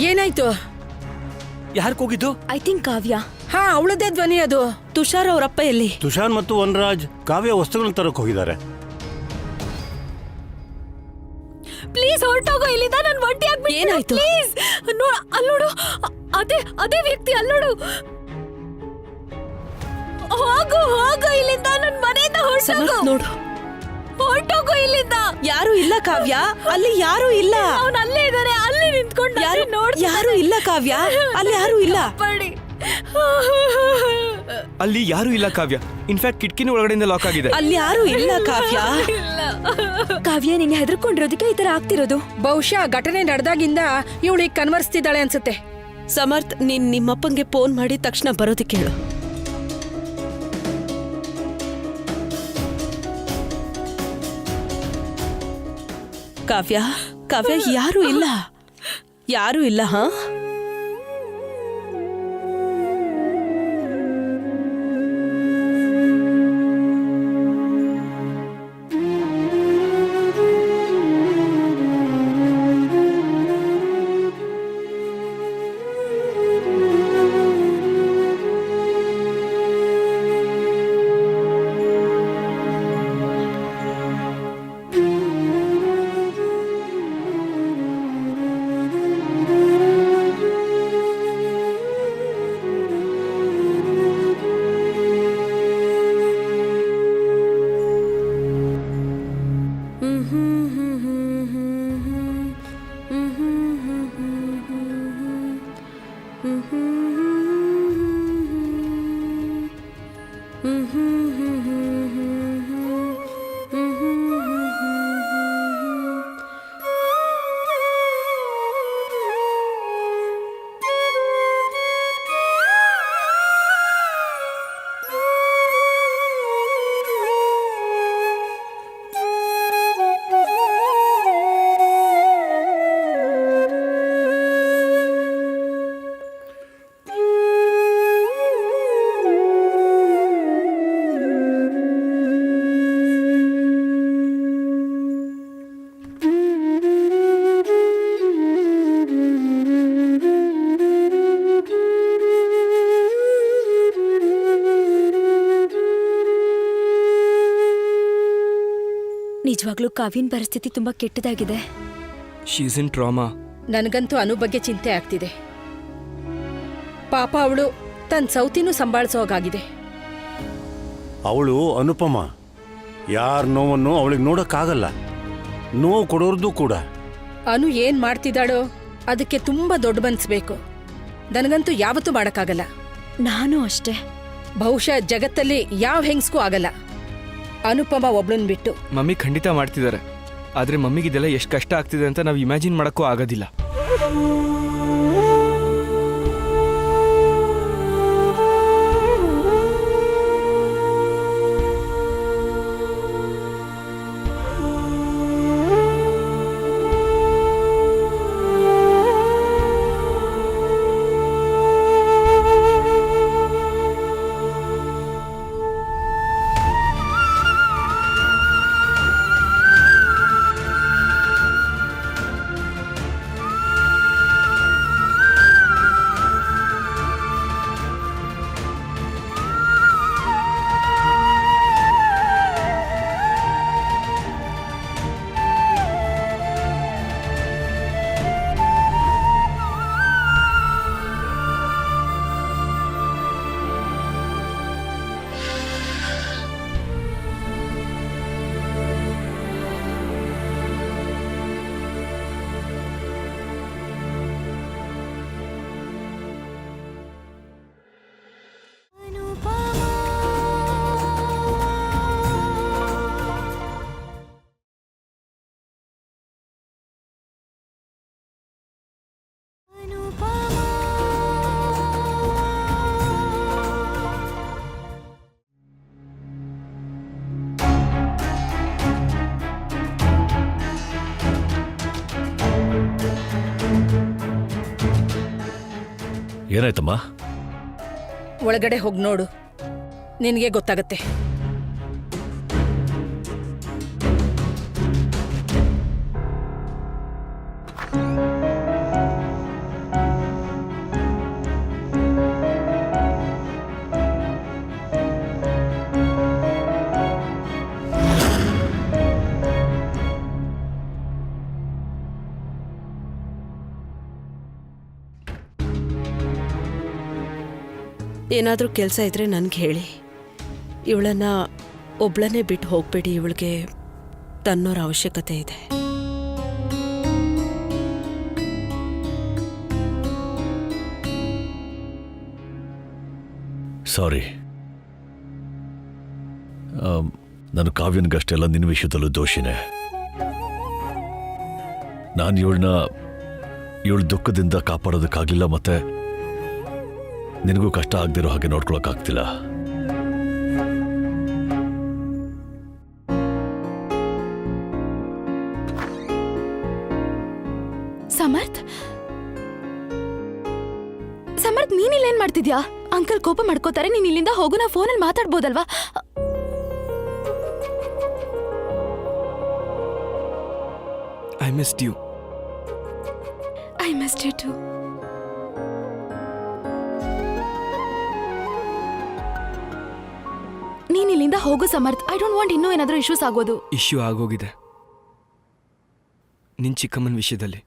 ಏನಾಯ್ತು? ಯಾರು ಕೂಗಿದ್ದು? I think ಕಾವ್ಯ. ಹಾ, ಅವಳದೇ ಧ್ವನಿ ಅದು. ತುಷಾರ್ ಅವರಪ್ಪ ಎಲ್ಲಿ? ತುಷಾರ್ ಮತ್ತು ವನರಾಜ್ ಕಾವ್ಯ ವಸ್ತುಗಳನ್ನ ತರಕ್ ಹೋಗಿದ್ದಾರೆ. ಪ್ಲೀಸ್ ಹೊರಟೋಗೋ ಇಲ್ಲಿಂದ. ನಾನು ಒಂಟಿ ಆಗ್ಬಿಟ್ಟು. ಏನಾಯ್ತು? ಪ್ಲೀಸ್ ಅಲ್ಲೋಡು, ಅದೇ ವ್ಯಕ್ತಿ ಅಲ್ಲೋಡು. ಹೋಗು ಇಲ್ಲಿಂದ, ನನ್ನ ಮನೆಯಿಂದ ಹೊರಟೋಗು. ನೋಡು, ಹೊರಟೋಗು ಇಲ್ಲಿಂದ. ಯಾರು ಇಲ್ಲ ಕಾವ್ಯ, ಅಲ್ಲಿ ಯಾರು ಇಲ್ಲ. ಅವನು ಅಲ್ಲೇ ಇದ್ದಾರೆ, ಅಲ್ಲಿ ನಿಂತ್ಕೊಂಡು ಯಾರು ಇಲ್ಲ ಕಾವ್ಯ, ಅಲ್ಲಿ ಯಾರು ಇಲ್ಲ. ಅಲ್ಲಿ ಯಾರು ಇಲ್ಲ ಕಾವ್ಯ. ಇನ್ಫ್ಯಾಕ್ಟ್ ಕಿಟಕಿನ ಒಳಗಡೆಯಿಂದ ಲಾಕ್ ಆಗಿದೆ. ಅಲ್ಲಿ ಯಾರು ಇಲ್ಲ ಕಾವ್ಯ. ಕಾವ್ಯ, ನೀನ್ ಹೆದರ್ಕೊಂಡಿರೋದಕ್ಕೆ ಈ ತರ ಆಗ್ತಿರೋದು. ಬಹುಶಃ ಘಟನೆ ನಡೆದಾಗಿಂದ ಇವಳಿಗೆ ಕನ್ವರ್ಸ್ತಿದ್ದಾಳೆ ಅನ್ಸುತ್ತೆ. ಸಮರ್ಥ್, ನೀನ್ ನಿಮ್ಮಪ್ಪಂಗೆ ಫೋನ್ ಮಾಡಿ ತಕ್ಷಣ ಬರೋದಕ್ಕೆ ಹೇಳು. ಕಾವ್ಯ, ಯಾರು ಇಲ್ಲ. ಹಾ, ನಿಜವಾಗ್ಲೂ ಕಾವ್ಯನ್ ಪರಿಸ್ಥಿತಿ ತುಂಬಾ ಕೆಟ್ಟದಾಗಿದೆ. She is in trauma. ನನಗಂತೂ ಅನು ಬಗ್ಗೆ ಚಿಂತೆ ಆಗ್ತಿದೆ. ಪಾಪ, ಅವಳು ತನ್ನ ಸೌತಿನೂ ಸಂಭಾಳಿಸೋಗಾಗಿದೆ. ಅವಳು ಅನುಪಮ. ಯಾರ ನೋವನ್ನು ಅವಳಿಗೆ ನೋಡಕ್ಕಾಗಲ್ಲ, ನೋವು ಕೊಡೋರ್ದು ಕೂಡ. ಅನು ಏನ್ ಮಾಡ್ತಿದ್ದಾಳೋ ಅದಕ್ಕೆ ತುಂಬಾ ದೊಡ್ಡ ಮನ್ಸ್ಬೇಕು. ನನಗಂತೂ ಯಾವತ್ತೂ ಮಾಡಕ್ಕಾಗಲ್ಲ. ನಾನು ಅಷ್ಟೇ. ಬಹುಶಃ ಜಗತ್ತಲ್ಲಿ ಯಾವ ಹೆಂಗ್ಸ್ಗೂ ಆಗಲ್ಲ, ಅನುಪಮ ಒಬ್ಳನ್ ಬಿಟ್ಟು. ಮಮ್ಮಿ ಖಂಡಿತ ಮಾಡ್ತಿದ್ದಾರೆ, ಆದ್ರೆ ಮಮ್ಮಿಗಿದೆಲ್ಲ ಎಷ್ಟು ಕಷ್ಟ ಆಗ್ತಿದೆ ಅಂತ ನಾವು ಇಮ್ಯಾಜಿನ್ ಮಾಡಕ್ಕೂ ಆಗೋದಿಲ್ಲ. ಏನಾಯ್ತಮ್ಮ? ಒಳಗಡೆ ಹೋಗಿ ನೋಡು, ನಿನಗೆ ಗೊತ್ತಾಗತ್ತೆ. ಏನಾದರೂ ಕೆಲಸ ಇದ್ರೆ ನನ್ಗೆ ಹೇಳಿ. ಇವಳನ್ನ ಒಬ್ಳನ್ನೇ ಬಿಟ್ಟು ಹೋಗ್ಬೇಡಿ. ಇವಳಿಗೆ ತನ್ನೋರ ಅವಶ್ಯಕತೆ ಇದೆ. ಸಾರಿ, ನಾನು ಕಾವ್ಯನಿಗಷ್ಟೆಲ್ಲ ನಿನ್ನ ವಿಷಯದಲ್ಲೂ ದೋಷಿನೇ. ನಾನು ಇವಳ ದುಃಖದಿಂದ ಕಾಪಾಡೋದಕ್ಕಾಗಲಿಲ್ಲ, ಮತ್ತೆ ನಿನಗೂ ಕಷ್ಟ ಆಗದಿರೋ ಹಾಗೆ ನೋಡ್ಕೊಳಕ್ಕಾಗ್ತಿಲ್ಲ. ಸಮರ್ಥ್, ಸಮರ್ಥ್, ನೀನ್ ಇಲ್ಲೇನ್ ಮಾಡ್ತಿದ್ಯಾ? ಅಂಕಲ್ ಕೋಪ ಮಾಡ್ಕೋತಾರೆ. ನೀನ್ ಇಲ್ಲಿಂದ ಹೋಗು, ನಾ ಫೋನಲ್ಲಿ ಮಾತಾಡ್ಬೋದಲ್ವಾ? I missed you. I missed you too. ನೀನ್ ಇಲ್ಲಿಂದ ಹೋಗು ಸಮರ್ಥ್. ಐ ಡೋಂಟ್ ವಾಂಟ್ ಇನ್ನೂ ಏನಾದ್ರೂ ಇಶ್ಯೂಸ್ ಆಗೋದು. ಇಶ್ಯೂ ಆಗೋಗಿದೆ ನಿನ್ ಚಿಕ್ಕಮ್ಮನ ವಿಷಯದಲ್ಲಿ.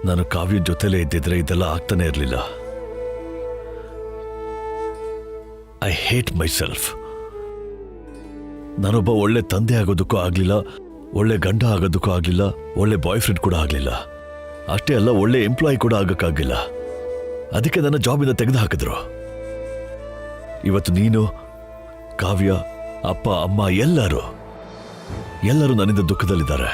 ನಾನು ಕಾವ್ಯ ಜೊತೆಲೇ ಇದ್ದಿದ್ರೆ ಇದೆಲ್ಲ ಆಗ್ತಾನೆ ಇರಲಿಲ್ಲ. I hate my self. ನಾನೊಬ್ಬ ಒಳ್ಳೆ ತಂದೆ ಆಗೋದಕ್ಕೂ ಆಗ್ಲಿಲ್ಲ, ಒಳ್ಳೆ ಗಂಡ ಆಗೋದಕ್ಕೂ ಆಗ್ಲಿಲ್ಲ, ಒಳ್ಳೆ ಬಾಯ್ ಫ್ರೆಂಡ್ ಕೂಡ ಆಗ್ಲಿಲ್ಲ. ಅಷ್ಟೇ ಅಲ್ಲ, ಒಳ್ಳೆ ಎಂಪ್ಲಾಯಿ ಕೂಡ ಆಗಕ್ಕಾಗಿಲ್ಲ. ಅದಕ್ಕೆ ನನ್ನ ಜಾಬಿಂದ ತೆಗೆದು ಹಾಕಿದ್ರು. ಇವತ್ತು ನೀನು, ಕಾವ್ಯ, ಅಪ್ಪ, ಅಮ್ಮ ಎಲ್ಲರೂ ನನ್ನಿಂದ ದುಃಖದಲ್ಲಿದ್ದಾರೆ.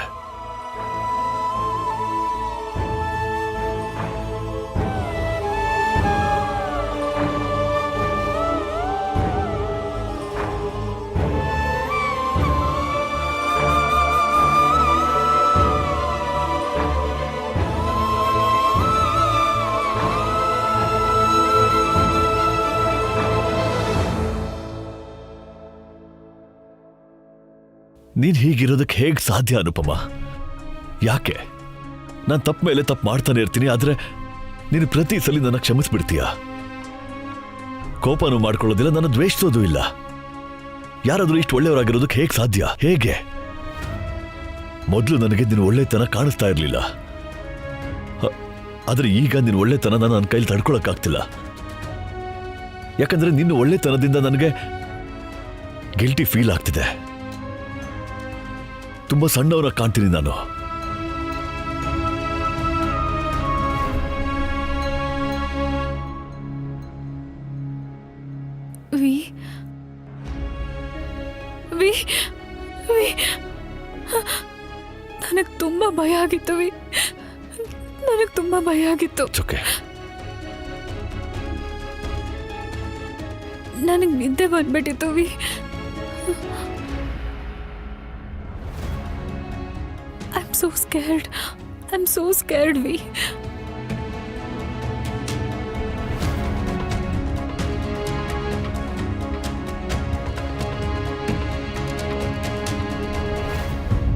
ನೀನ್ ಹೀಗಿರೋದಕ್ಕೆ ಹೇಗ್ ಸಾಧ್ಯ ಅನುಪಮ? ಯಾಕೆ? ನಾನು ತಪ್ಪ ಮೇಲೆ ತಪ್ಪು ಮಾಡ್ತಾನೆ ಇರ್ತೀನಿ, ಆದ್ರೆ ನೀನು ಪ್ರತಿ ಸಲ ನನ್ನ ಕ್ಷಮಿಸ್ಬಿಡ್ತೀಯ. ಕೋಪನೂ ಮಾಡ್ಕೊಳ್ಳೋದಿಲ್ಲ, ನನ್ನ ದ್ವೇಷಿಸೋದು ಇಲ್ಲ. ಯಾರಾದ್ರೂ ಇಷ್ಟು ಒಳ್ಳೆಯವರಾಗಿರೋದಕ್ಕೆ ಹೇಗ್ ಸಾಧ್ಯ? ಹೇಗೆ? ಮೊದಲು ನನಗೆ ನಿನ್ನ ಒಳ್ಳೆತನ ಕಾಣಿಸ್ತಾ ಇರಲಿಲ್ಲ, ಆದ್ರೆ ಈಗ ನಿನ್ನ ಒಳ್ಳೆತನ ನನ್ನ ಕೈಲಿ ತಡ್ಕೊಳಕ್ಕಾಗ್ತಿಲ್ಲ. ಯಾಕಂದ್ರೆ ನಿನ್ನ ಒಳ್ಳೆತನದಿಂದ ನನಗೆ ಗಿಲ್ಟಿ ಫೀಲ್ ಆಗ್ತಿದೆ. ತುಂಬಾ ಸಣ್ಣವರ ಕಾಣ್ತೀನಿ ನಾನು. ನನಗೆ ತುಂಬಾ ಭಯ ಆಗಿತ್ತು. ನನಗೆ ತುಂಬಾ ಭಯ ಆಗಿತ್ತು. ನನಗೆ ನಿದ್ದೆ ಬಂದ್ಬಿಟ್ಟಿತ್ತು. I'm so scared. I'm so scared, Vi.